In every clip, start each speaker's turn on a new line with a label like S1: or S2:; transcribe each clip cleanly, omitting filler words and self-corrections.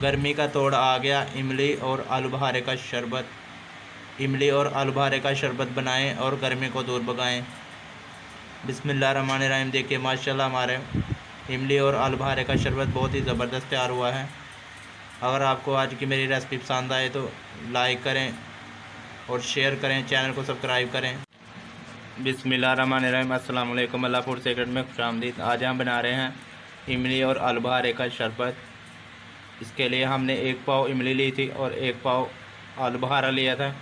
S1: गर्मी का तोड़ आ गया। इमली और आलू बहारे का शरबत। इमली और आलू बहारे का शरबत बनाएं और गर्मी को दूर भगाएं। बिस्मिल्लाहिर्रहमानिर्रहीम। देखिए माशाल्लाह हमारे इमली और आलू बहारे का शरबत बहुत ही ज़बरदस्त तैयार हुआ है। अगर आपको आज की मेरी रेसिपी पसंद आए तो लाइक करें और शेयर करें, चैनल को सब्सक्राइब करें। बिस्मिल्लाहिर्रहमानिर्रहीम। अस्सलाम वालेकुम। अल्लाह फूड सीक्रेट में खुशामदीद। आज हम बना रहे हैं इमली और आलू बहारे का शरबत। इसके लिए हमने 1 पाव इमली ली थी और 1 पाव आलू बहारा लिया था।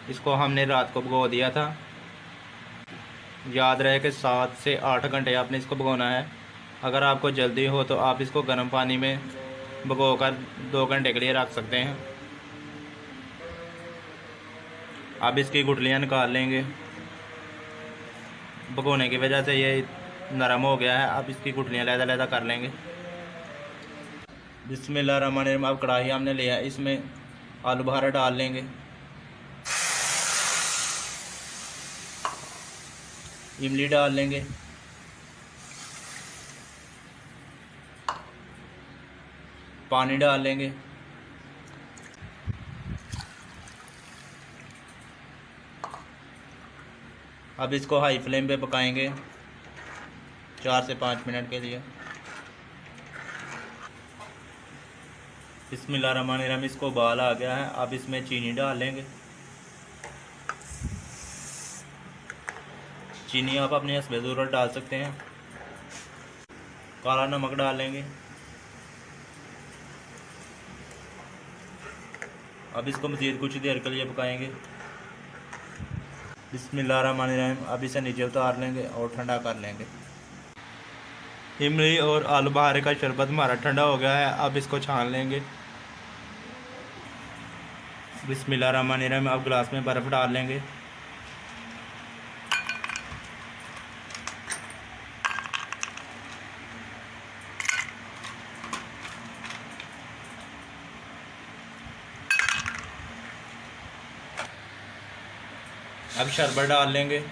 S1: इसको हमने रात को भिगो दिया था। याद रहे कि 7 से 8 घंटे आपने इसको भिगोना है। अगर आपको जल्दी हो तो आप इसको गर्म पानी में भिगोकर 2 घंटे के लिए रख सकते हैं। अब इसकी गुठलियाँ निकाल लेंगे। भिगोने की वजह से ये नरम हो गया है। अब इसकी गुठलियाँ लहदा कर लेंगे। बिस्मिल्लाहिर्रहमानिर्रहीम। अब कढ़ाई हमने लिया है, इसमें आलू बहारा डाल लेंगे। इमली डाल लेंगे। पानी डाल लेंगे। अब इसको हाई फ्लेम पे पकाएंगे 4 से 5 मिनट के लिए। बिस्मिल्लाहिर्रहमानिर्रहीम। इसको उबाल आ गया है। अब इसमें चीनी डाल लेंगे। चीनी आप अपने हस्बे ज़रूरत डाल सकते हैं। काला नमक डाल लेंगे। अब इसको मज़ीद कुछ देर के लिए पकाएंगे। बिस्मिल्लाहिर्रहमानिर्रहीम। अब इसे नीचे उतार लेंगे और ठंडा कर लेंगे। इमली और आलू बहारे का शरबत हमारा ठंडा हो गया है। अब इसको छान लेंगे। बिस्मिल्लाहिर्रहमानिर्रहीम। अब गिलास में बर्फ़ डाल लेंगे। अब शरबत डाल लेंगे।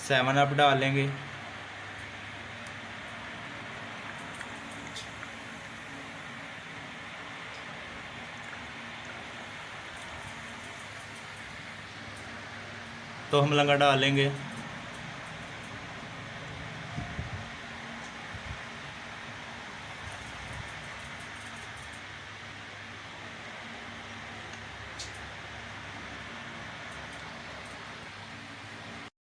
S1: सेवन अप डाल लेंगे। तो हम लंगा डाल लेंगे।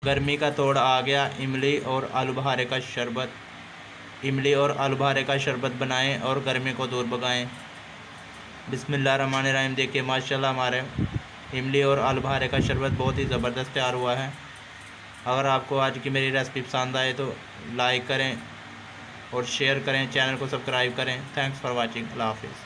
S1: गर्मी का तोड़ आ गया। इमली और आलू बहारे का शरबत। इमली और आलू बहारे का शरबत बनाएं और गर्मी को दूर भगाएं। बिस्मिल्लाहिर्रहमानिर्रहीम। देखिए माशाल्लाह हमारे इमली और आलू बहारे का शरबत बहुत ही ज़बरदस्त तैयार हुआ है। अगर आपको आज की मेरी रेसिपी पसंद आए तो लाइक करें और शेयर करें, चैनल को सब्सक्राइब करें। Thanks for watching. अल्लाह हाफिज़।